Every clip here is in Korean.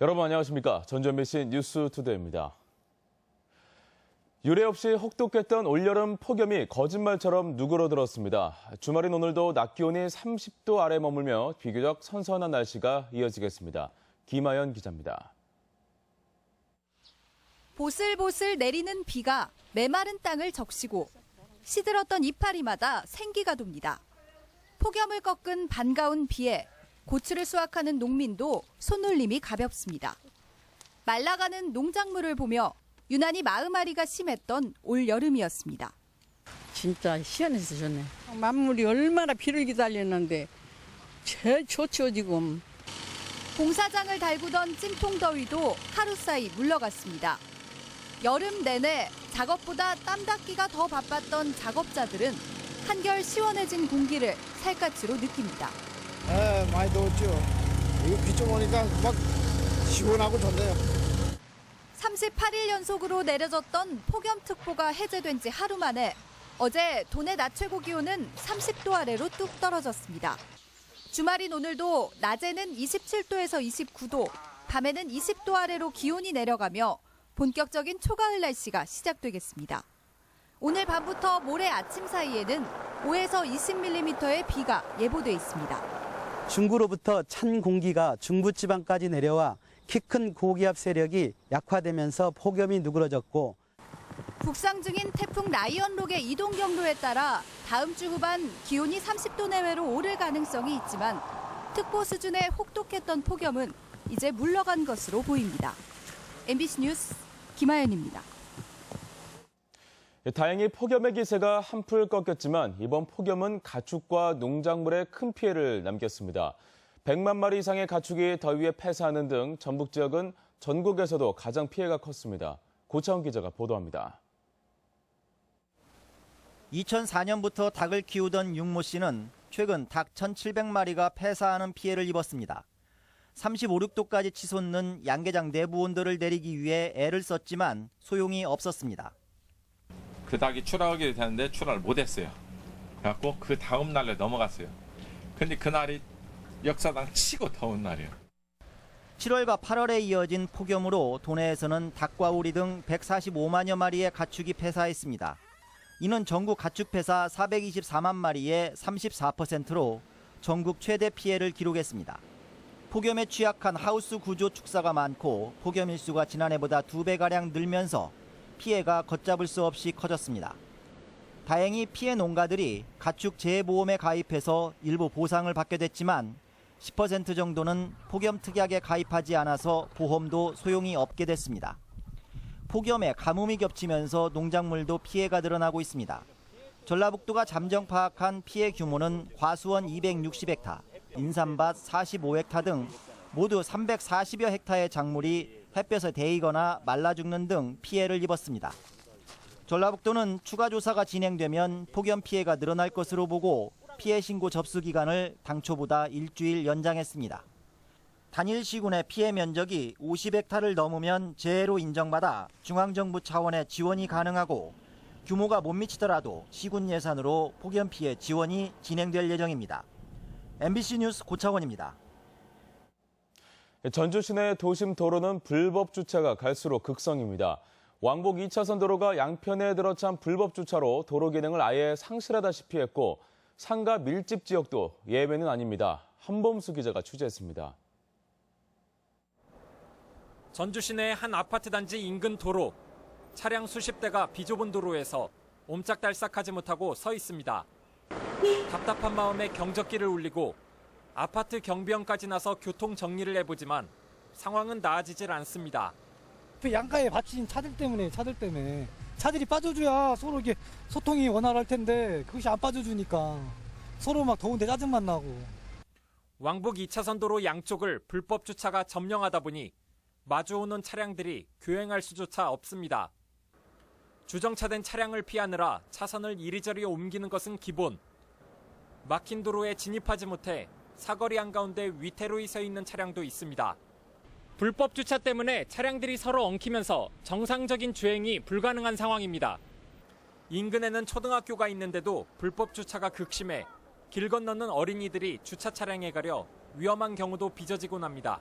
여러분 안녕하십니까? 전주 MBC 뉴스투데이입니다. 유례 없이 혹독했던 올여름 폭염이 거짓말처럼 누그러들었습니다. 주말인 오늘도 낮 기온이 30도 아래 머물며 비교적 선선한 날씨가 이어지겠습니다. 김아연 기자입니다. 보슬보슬 내리는 비가 메마른 땅을 적시고 시들었던 이파리마다 생기가 돕니다. 폭염을 꺾은 반가운 비에 고추를 수확하는 농민도 손놀림이 가볍습니다. 말라가는 농작물을 보며 유난히 마음앓이가 심했던 올 여름이었습니다. 진짜 시원해서 좋네. 만물이 얼마나 비를 기다렸는데 제일 좋죠 지금. 공사장을 달구던 찜통더위도 하루 사이 물러갔습니다. 여름 내내 작업보다 땀 닦기가 더 바빴던 작업자들은 한결 시원해진 공기를 살갗으로 느낍니다. 많이 더웠죠. 이거 비 좀 오니까 막 시원하고 좋네요. 38일 연속으로 내려졌던 폭염특보가 해제된 지 하루 만에 어제 도내 낮 최고 기온은 30도 아래로 뚝 떨어졌습니다. 주말인 오늘도 낮에는 27도에서 29도, 밤에는 20도 아래로 기온이 내려가며 본격적인 초가을 날씨가 시작되겠습니다. 오늘 밤부터 모레 아침 사이에는 5에서 20mm의 비가 예보돼 있습니다. 중구로부터 찬 공기가 중부지방까지 내려와 키 큰 고기압 세력이 약화되면서 폭염이 누그러졌고 북상 중인 태풍 라이언록의 이동 경로에 따라 다음 주 후반 기온이 30도 내외로 오를 가능성이 있지만 특보 수준의 혹독했던 폭염은 이제 물러간 것으로 보입니다. MBC 뉴스 김아연입니다. 다행히 폭염의 기세가 한풀 꺾였지만 이번 폭염은 가축과 농작물에 큰 피해를 남겼습니다. 100만 마리 이상의 가축이 더위에 폐사하는 등 전북 지역은 전국에서도 가장 피해가 컸습니다. 고차원 기자가 보도합니다. 2004년부터 닭을 키우던 윤모 씨는 최근 닭 1,700마리가 폐사하는 피해를 입었습니다. 35, 6도까지 치솟는 양계장 내부 온도를 내리기 위해 애를 썼지만 소용이 없었습니다. 그 닭이 출하하게 되는데 출하를 못했어요. 그래갖고 그 다음 날에 넘어갔어요. 근데 그날이 역사상 치고 더운 날이에요. 7월과 8월에 이어진 폭염으로 도내에서는 닭과 오리 등 145만여 마리의 가축이 폐사했습니다. 이는 전국 가축 폐사 424만 마리의 34%로 전국 최대 피해를 기록했습니다. 폭염에 취약한 하우스 구조 축사가 많고 폭염 일수가 지난해보다 2배가량 늘면서 피해가 걷잡을 수 없이 커졌습니다. 다행히 피해 농가들이 가축 재해보험에 가입해서 일부 보상을 받게 됐지만 10% 정도는 폭염 특약에 가입하지 않아서 보험도 소용이 없게 됐습니다. 폭염에 가뭄이 겹치면서 농작물도 피해가 늘어나고 있습니다. 전라북도가 잠정 파악한 피해 규모는 과수원 260헥타, 인삼밭 45헥타 등 모두 340여 헥타의 작물이 햇볕에 데이거나 말라 죽는 등 피해를 입었습니다. 전라북도는 추가 조사가 진행되면 폭염 피해가 늘어날 것으로 보고 피해 신고 접수 기간을 당초보다 일주일 연장했습니다. 단일 시군의 피해 면적이 50헥타를 넘으면 재해로 인정받아 중앙정부 차원의 지원이 가능하고 규모가 못 미치더라도 시군 예산으로 폭염 피해 지원이 진행될 예정입니다. MBC 뉴스 고차원입니다. 전주 시내 도심 도로는 불법 주차가 갈수록 극성입니다. 왕복 2차선 도로가 양편에 들어찬 불법 주차로 도로 기능을 아예 상실하다시피 했고 상가 밀집 지역도 예외는 아닙니다. 한범수 기자가 취재했습니다. 전주 시내 한 아파트 단지 인근 도로. 차량 수십 대가 비좁은 도로에서 옴짝달싹하지 못하고 서 있습니다. 답답한 마음에 경적기를 울리고 아파트 경비원까지 나서 교통 정리를 해보지만 상황은 나아지질 않습니다. 양가에 받친 차들 때문에 차들이 빠져줘야 서로 이게 소통이 원활할 텐데 그것이 안 빠져주니까 서로 막 더운데 짜증만 나고. 왕복 2차선 도로 양쪽을 불법 주차가 점령하다 보니 마주오는 차량들이 교행할 수조차 없습니다. 주정차된 차량을 피하느라 차선을 이리저리 옮기는 것은 기본. 막힌 도로에 진입하지 못해 사거리 한가운데 위태로이 서 있는 차량도 있습니다. 불법 주차 때문에 차량들이 서로 엉키면서 정상적인 주행이 불가능한 상황입니다. 인근에는 초등학교가 있는데도 불법 주차가 극심해 길 건너는 어린이들이 주차 차량에 가려 위험한 경우도 빚어지곤 합니다.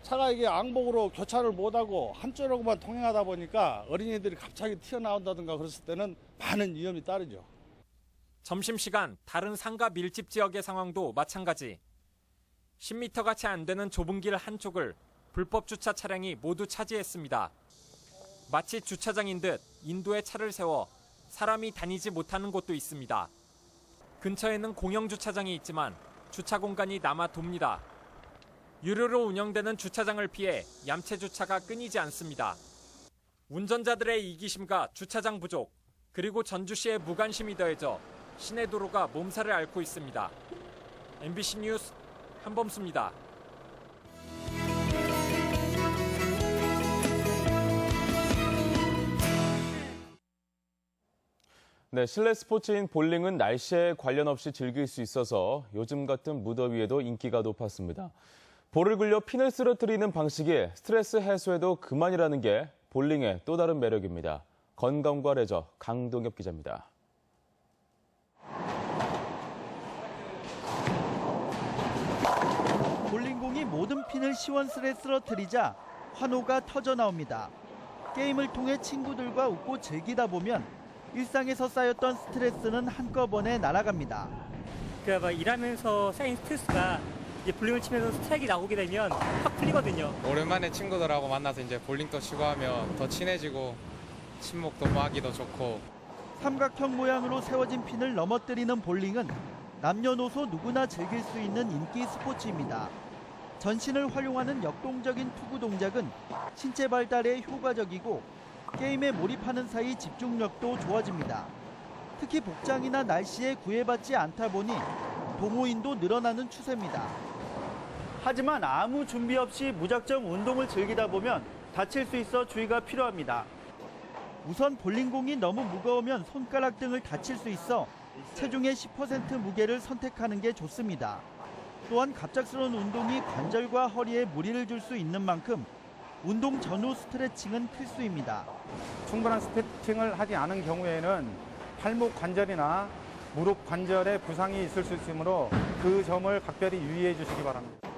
차가 이게 앙복으로 교차를 못하고 한쪽으로만 통행하다 보니까 어린이들이 갑자기 튀어나온다든가 그랬을 때는 많은 위험이 따르죠. 점심시간 다른 상가 밀집 지역의 상황도 마찬가지. 10m가 채 안 되는 좁은 길 한쪽을 불법 주차 차량이 모두 차지했습니다. 마치 주차장인 듯 인도에 차를 세워 사람이 다니지 못하는 곳도 있습니다. 근처에는 공영 주차장이 있지만 주차 공간이 남아 돕니다. 유료로 운영되는 주차장을 피해 얌체 주차가 끊이지 않습니다. 운전자들의 이기심과 주차장 부족, 그리고 전주시의 무관심이 더해져 시내 도로가 몸살을 앓고 있습니다. MBC 뉴스 한범수입니다. 네, 실내 스포츠인 볼링은 날씨에 관련 없이 즐길 수 있어서 요즘 같은 무더위에도 인기가 높았습니다. 볼을 굴려 핀을 쓰러뜨리는 방식이 스트레스 해소에도 그만이라는 게 볼링의 또 다른 매력입니다. 건강과 레저 강동엽 기자입니다. 볼링공이 모든 핀을 시원스레 쓰러뜨리자 환호가 터져 나옵니다. 게임을 통해 친구들과 웃고 즐기다 보면 일상에서 쌓였던 스트레스는 한꺼번에 날아갑니다. 그러니까 일하면서 쌓인 스트레스가 이제 볼링을 치면서 스트라이크 나오게 되면 확 풀리거든요. 오랜만에 친구들하고 만나서 이제 볼링도 치고 하면 더 친해지고 친목도 하기도 좋고. 삼각형 모양으로 세워진 핀을 넘어뜨리는 볼링은 남녀노소 누구나 즐길 수 있는 인기 스포츠입니다. 전신을 활용하는 역동적인 투구 동작은 신체 발달에 효과적이고 게임에 몰입하는 사이 집중력도 좋아집니다. 특히 복장이나 날씨에 구애받지 않다 보니 동호인도 늘어나는 추세입니다. 하지만 아무 준비 없이 무작정 운동을 즐기다 보면 다칠 수 있어 주의가 필요합니다. 우선 볼링공이 너무 무거우면 손가락 등을 다칠 수 있어 체중의 10% 무게를 선택하는 게 좋습니다. 또한 갑작스러운 운동이 관절과 허리에 무리를 줄 수 있는 만큼 운동 전후 스트레칭은 필수입니다. 충분한 스트레칭을 하지 않은 경우에는 팔목 관절이나 무릎 관절에 부상이 있을 수 있으므로 그 점을 각별히 유의해 주시기 바랍니다.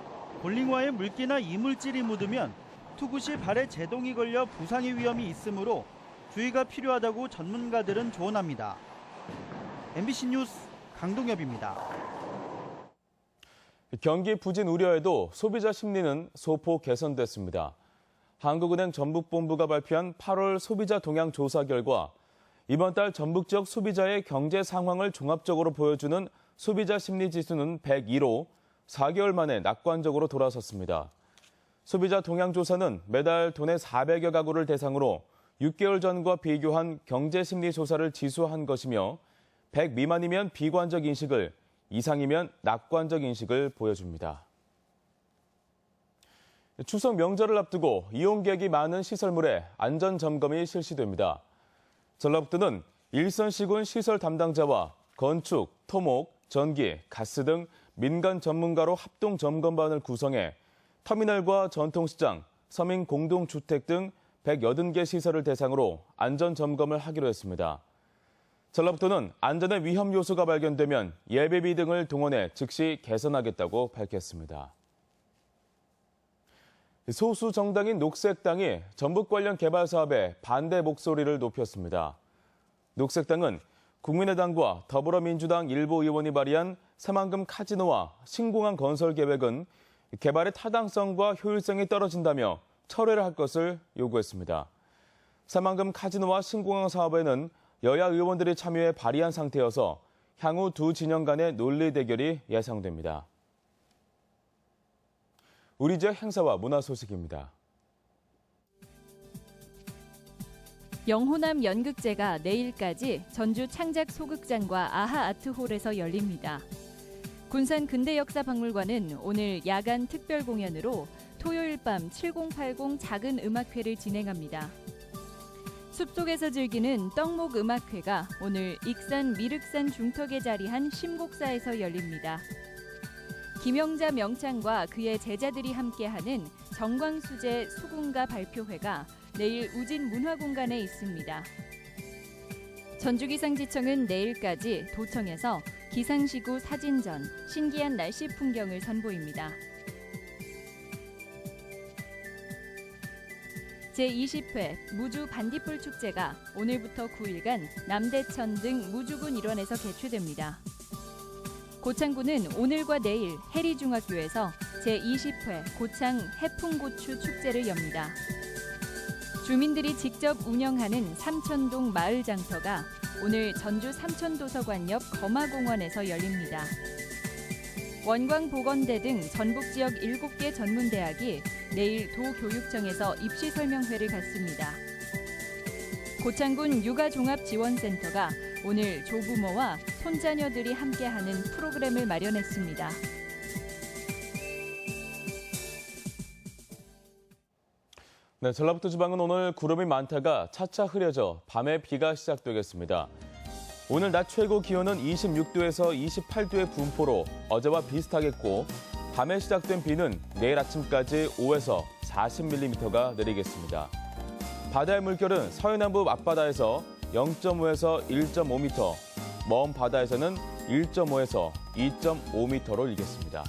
볼링화에 물기나 이물질이 묻으면 투구 시 발에 제동이 걸려 부상의 위험이 있으므로 주의가 필요하다고 전문가들은 조언합니다. MBC 뉴스 강동엽입니다. 경기 부진 우려에도 소비자 심리는 소폭 개선됐습니다. 한국은행 전북본부가 발표한 8월 소비자 동향 조사 결과 이번 달 전북 지역 소비자의 경제 상황을 종합적으로 보여주는 소비자 심리 지수는 102로 4개월 만에 낙관적으로 돌아섰습니다. 소비자 동향 조사는 매달 도내 400여 가구를 대상으로 6개월 전과 비교한 경제 심리 조사를 지수한 것이며 100 미만이면 비관적 인식을, 이상이면 낙관적 인식을 보여줍니다. 추석 명절을 앞두고 이용객이 많은 시설물에 안전 점검이 실시됩니다. 전라북도는 일선시군 시설 담당자와 건축, 토목, 전기, 가스 등 민간 전문가로 합동 점검반을 구성해 터미널과 전통시장, 서민 공동주택 등 180개 시설을 대상으로 안전 점검을 하기로 했습니다. 전라북도는 안전에 위험 요소가 발견되면 예비비 등을 동원해 즉시 개선하겠다고 밝혔습니다. 소수 정당인 녹색당이 전북 관련 개발 사업에 반대 목소리를 높였습니다. 녹색당은 국민의당과 더불어민주당 일부 의원이 발의한 새만금 카지노와 신공항 건설 계획은 개발의 타당성과 효율성이 떨어진다며 철회를 할 것을 요구했습니다. 새만금 카지노와 신공항 사업에는 여야 의원들이 참여해 발의한 상태여서 향후 두 진영 간의 논리 대결이 예상됩니다. 우리 지역 행사와 문화 소식입니다. 영호남 연극제가 내일까지 전주 창작 소극장과 아하 아트홀에서 열립니다. 군산 근대역사박물관은 오늘 야간 특별 공연으로 토요일 밤 7080 작은 음악회를 진행합니다. 숲속에서 즐기는 떡목 음악회가 오늘 익산 미륵산 중턱에 자리한 심곡사에서 열립니다. 김영자 명창과 그의 제자들이 함께하는 정광수제 수군가 발표회가 내일 우진 문화공간에 있습니다. 전주기상지청은 내일까지 도청에서 기상시구 사진전, 신기한 날씨 풍경을 선보입니다. 제20회 무주 반딧불 축제가 오늘부터 9일간 남대천 등 무주군 일원에서 개최됩니다. 고창군은 오늘과 내일 해리중학교에서 제20회 고창 해풍고추 축제를 엽니다. 주민들이 직접 운영하는 삼천동 마을 장터가 오늘 전주 삼천도서관 옆 거마공원에서 열립니다. 원광보건대 등 전북 지역 7개 전문대학이 내일 도교육청에서 입시 설명회를 갖습니다. 고창군 육아종합지원센터가 오늘 조부모와 손자녀들이 함께하는 프로그램을 마련했습니다. 네, 전라북도 지방은 오늘 구름이 많다가 차차 흐려져 밤에 비가 시작되겠습니다. 오늘 낮 최고 기온은 26도에서 28도의 분포로 어제와 비슷하겠고 밤에 시작된 비는 내일 아침까지 5에서 40mm가 내리겠습니다. 바다의 물결은 서해남부 앞바다에서 0.5에서 1.5m, 먼 바다에서는 1.5에서 2.5m로 일겠습니다.